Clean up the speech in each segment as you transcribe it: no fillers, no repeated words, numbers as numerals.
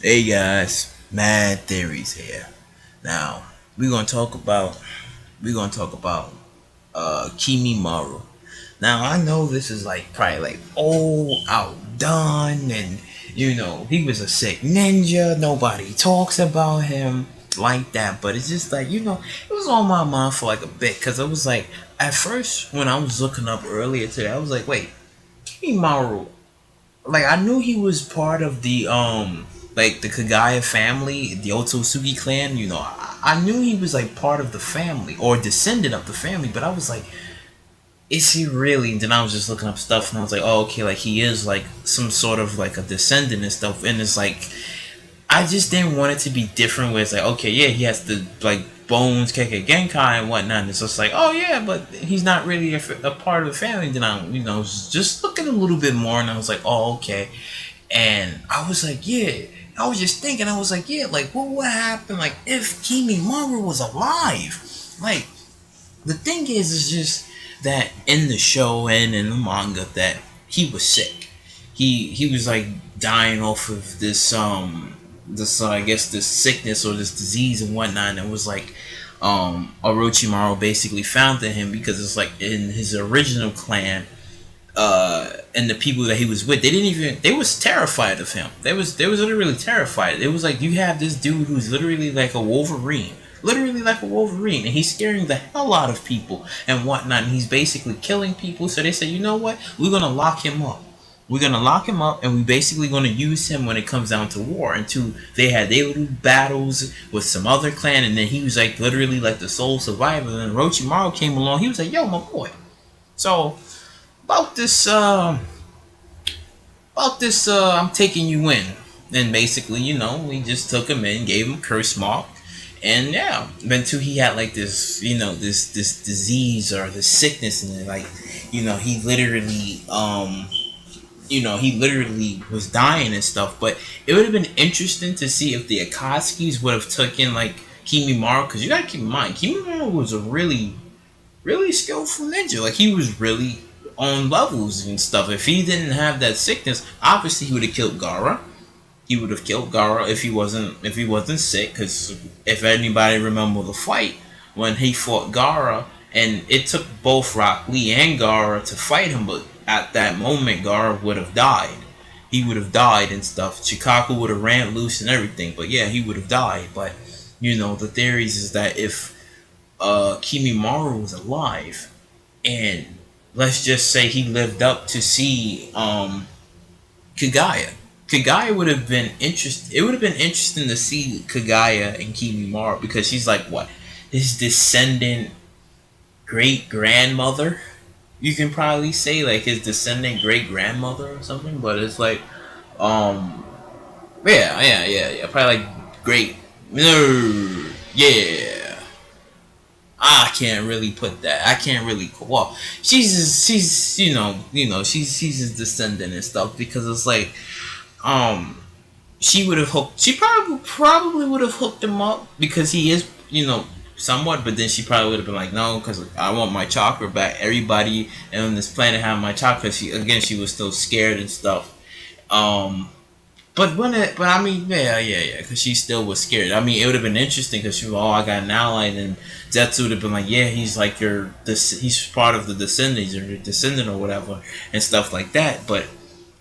Hey guys, Mad Theories here. Now we're gonna talk about Kimimaro. Now I know this is like probably like outdone, and he was a sick ninja. Nobody talks about him like that, but it's just like it was on my mind for like a bit because it was like at first when I was looking up earlier today, I was like, wait, Kimimaro, like I knew he was part of the like the Kaguya family, the Otsutsuki clan. I knew he was like part of the family or descendant of the family, but I was like, is he really? And then I was just looking up stuff, and I was like, oh, okay, like he is like some sort of like a descendant and stuff. And it's like I just didn't want it to be different. Where it's like, okay, yeah, he has the like bones, Keke Genkai and whatnot. And it's just like, oh yeah, but he's not really a part of the family. And then I, was just looking a little bit more, and I was like, oh okay. And I was like, yeah. I was just thinking, I was like, yeah, like what would happen like if Kimimaro was alive? Like the thing is just that in the show and in the manga that he was sick. He was like dying off of this I guess this sickness or this disease and whatnot, and it was like Orochimaru basically found him because it's like in his original clan, and the people that he was with, they was terrified of him. They was literally terrified. It was like you have this dude who's literally like a Wolverine. Literally like a Wolverine, and he's scaring the hell out of people and whatnot, and he's basically killing people. So they said, you know what? We're gonna lock him up. We're gonna lock him up, and we basically gonna use him when it comes down to war. And two, they had their little battles with some other clan, and then he was like literally like the sole survivor. And then Orochimaru came along. He was like, "Yo, my boy." So about this I'm taking you in. And basically, we just took him in, gave him curse mark, and yeah, then too he had like this, this disease or this sickness, and like, he literally he literally was dying and stuff. But it would have been interesting to see if the Akatsuki's would have taken like Kimimaro, because you gotta keep in mind Kimimaro was a really skillful ninja. Like he was really on levels and stuff. If he didn't have that sickness, obviously he would have killed Gara. He would have killed Gara if he wasn't sick. Because if anybody remember the fight when he fought Gara, and it took both Rock Lee and Gara to fight him, but at that moment Gara would have died. He would have died and stuff. Chikaku would have ran loose and everything. But yeah, he would have died. But the theories is that if Kimimaro was alive, and let's just say he lived up to see Kaguya. Kaguya would have been interest. It would have been interesting to see Kaguya and Kimimaro, because she's like what, his descendant great grandmother. You can probably say like his descendant great grandmother or something. But it's like, um, yeah. Probably like great. No, yeah. I can't really put that. I can't really. Well, she's she's his descendant and stuff, because it's like um she would have hooked. She probably would have hooked him up because he is somewhat. But then she probably would have been like, no, because I want my chakra back. Everybody on this planet have my chakra. She was still scared and stuff. Um, but I mean, yeah, because she still was scared. I mean, it would have been interesting because she was, oh, I got an ally, and Zetsu would have been like, yeah, he's like he's part of the descendants or your descendant or whatever and stuff like that. But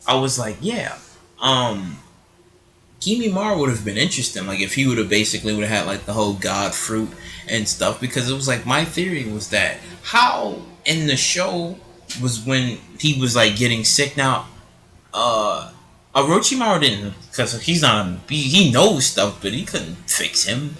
I was like, yeah, um, Kimimaro would have been interesting, like if he would have basically would have had like the whole god fruit and stuff, because it was like my theory was that how in the show was when he was like getting sick. Now Orochimaru didn't, because he's not he knows stuff, but he couldn't fix him.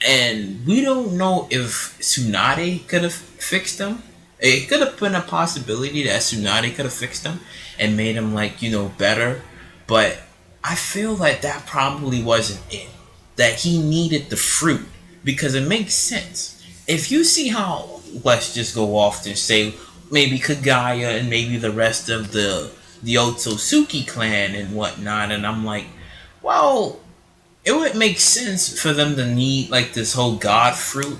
And we don't know if Tsunade could have fixed him. It could have been a possibility that Tsunade could have fixed him and made him like better. But I feel like that probably wasn't it. That he needed the fruit, because it makes sense. If you see how, let's just go off and say maybe Kaguya and maybe the rest of the Otsutsuki clan and whatnot, and I'm like, well, it would make sense for them to need like this whole god fruit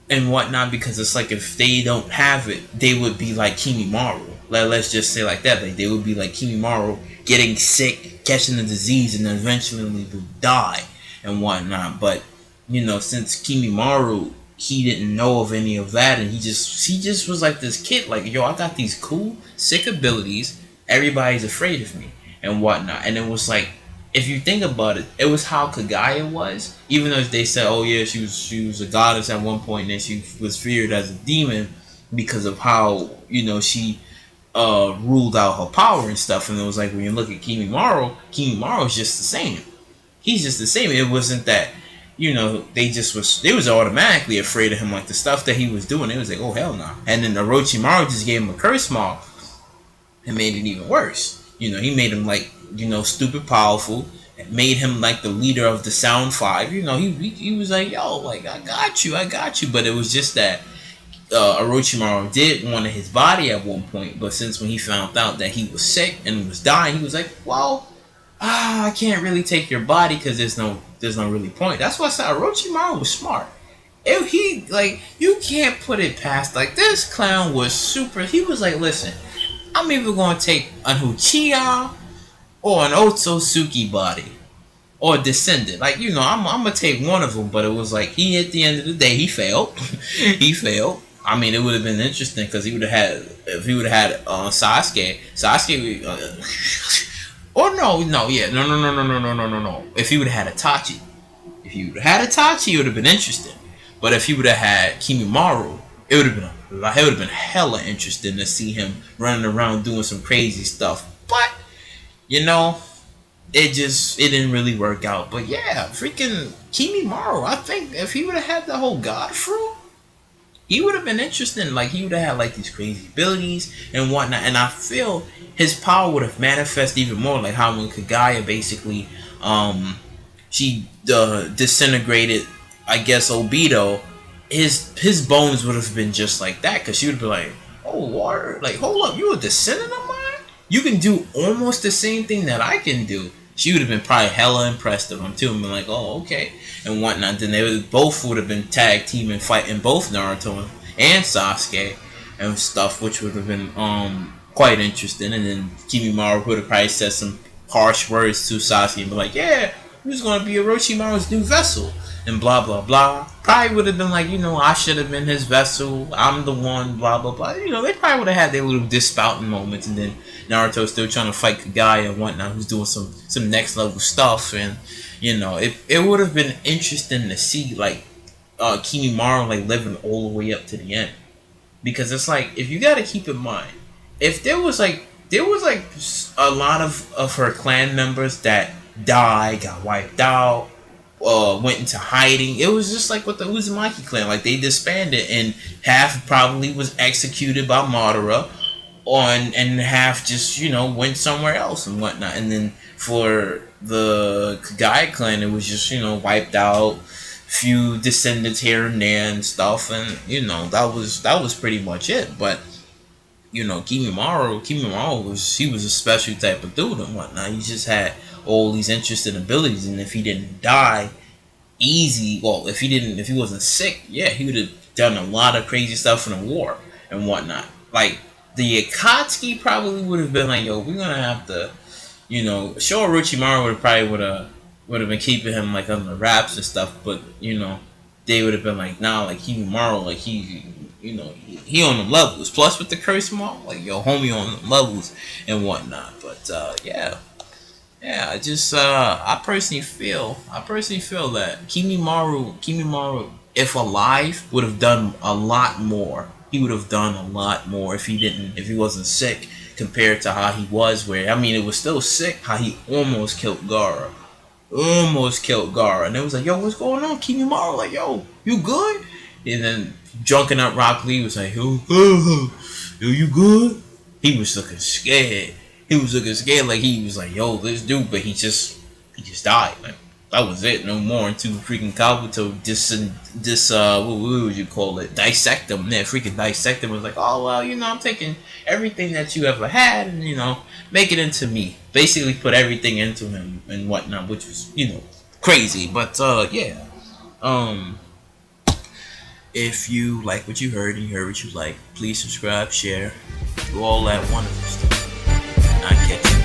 and whatnot, because it's like if they don't have it, they would be like Kimimaro. let's just say like that. Like they would be like Kimimaro getting sick, catching the disease, and then eventually would die and whatnot. But since Kimimaro, he didn't know of any of that, and he just was like this kid, like, yo, I got these cool, sick abilities. Everybody's afraid of me and whatnot. And it was like, if you think about it, it was how Kaguya was. Even though they said, oh yeah, she was a goddess at one point, and then she was feared as a demon because of how she ruled out her power and stuff. And it was like, when you look at Kimimaro is just the same. He's just the same. It wasn't that they was automatically afraid of him, like the stuff that he was doing. It was like, oh hell no. And then Orochimaru just gave him a curse mark and made it even worse. He made him like stupid powerful. It made him like the leader of the Sound Five. He was like, yo, like I got you. But it was just that Orochimaru did want his body at one point, but since when he found out that he was sick and was dying, he was like, well, I can't really take your body because there's no really point. That's why I said Orochimaru was smart. You can't put it past, like, this clown was super. He was like, listen, I'm either gonna take an Uchiha or an Otsutsuki body or Descendant. Like, I'm gonna take one of them. But it was like, at the end of the day, he failed. He failed. I mean, it would have been interesting because if he would have had Sasuke. Or no. If he would have had Itachi. It would have been interesting. But if he would have had Kimimaro, it would have been hella interesting to see him running around doing some crazy stuff. But it didn't really work out. But yeah, freaking Kimimaro, I think if he would have had the whole God fruit, he would have been interesting. Like, he would have had like these crazy abilities and whatnot. And I feel his power would have manifested even more, like how when Kaguya basically she disintegrated, I guess, Obito, his bones would have been just like that, because she would be like, oh Lord, like, hold up, you a descendant of mine? You can do almost the same thing that I can do. She would have been probably hella impressed of him too, and been like, oh, okay, and whatnot. Then both would have been tag teaming, fighting both Naruto and Sasuke and stuff, which would have been quite interesting. And then Kimimaro would have probably said some harsh words to Sasuke and be like, yeah, who's gonna be Orochimaru's new vessel? And blah blah blah. Probably would have been like, I should have been his vessel. I'm the one. Blah blah blah. They probably would have had their little dispouting moments, and then Naruto still trying to fight Kaguya and whatnot, who's doing some next level stuff, and it would have been interesting to see like Kimimaro like living all the way up to the end, because it's like, if you got to keep in mind, if there was a lot of her clan members that died, got wiped out, went into hiding. It was just like with the Uzumaki clan, like they disbanded, and half probably was executed by Madara, and half just went somewhere else and whatnot. And then for the Kaguya clan, it was just wiped out, few descendants here and there and stuff, and that was pretty much it. But Kimimaro was a special type of dude and whatnot. He just had all these interesting abilities, and if he didn't die easy, well, if he wasn't sick, yeah, he would have done a lot of crazy stuff in the war and whatnot. Like the Akatsuki probably would have been like, yo, we're gonna have to, sure, Orochimaru would have been keeping him like under wraps and stuff, but they would have been like, nah, like Kimimaro, like he on them levels. Plus with the curse mark, like, yo, homie on them levels and whatnot. But yeah, I personally feel that Kimimaro, if alive, would have done a lot more. He would have done a lot more if he wasn't sick, compared to how he was. Where, I mean, it was still sick how he almost killed Gaara. And it was like, yo, what's going on, Kimimaro? Like, yo, you good? And then drunken up Rock Lee was like, yo, you good? He was looking scared. Like he was like, yo, this dude, but he just died. Like, that was it, no more, until freaking Kabuto what would you call it? Dissect him. Yeah, freaking dissect him. Was like, oh well, I'm taking everything that you ever had and make it into me. Basically put everything into him and whatnot, which was, crazy. But yeah. If you like what you heard and you heard what you like, please subscribe, share, Do all that wonderful stuff. I catch you.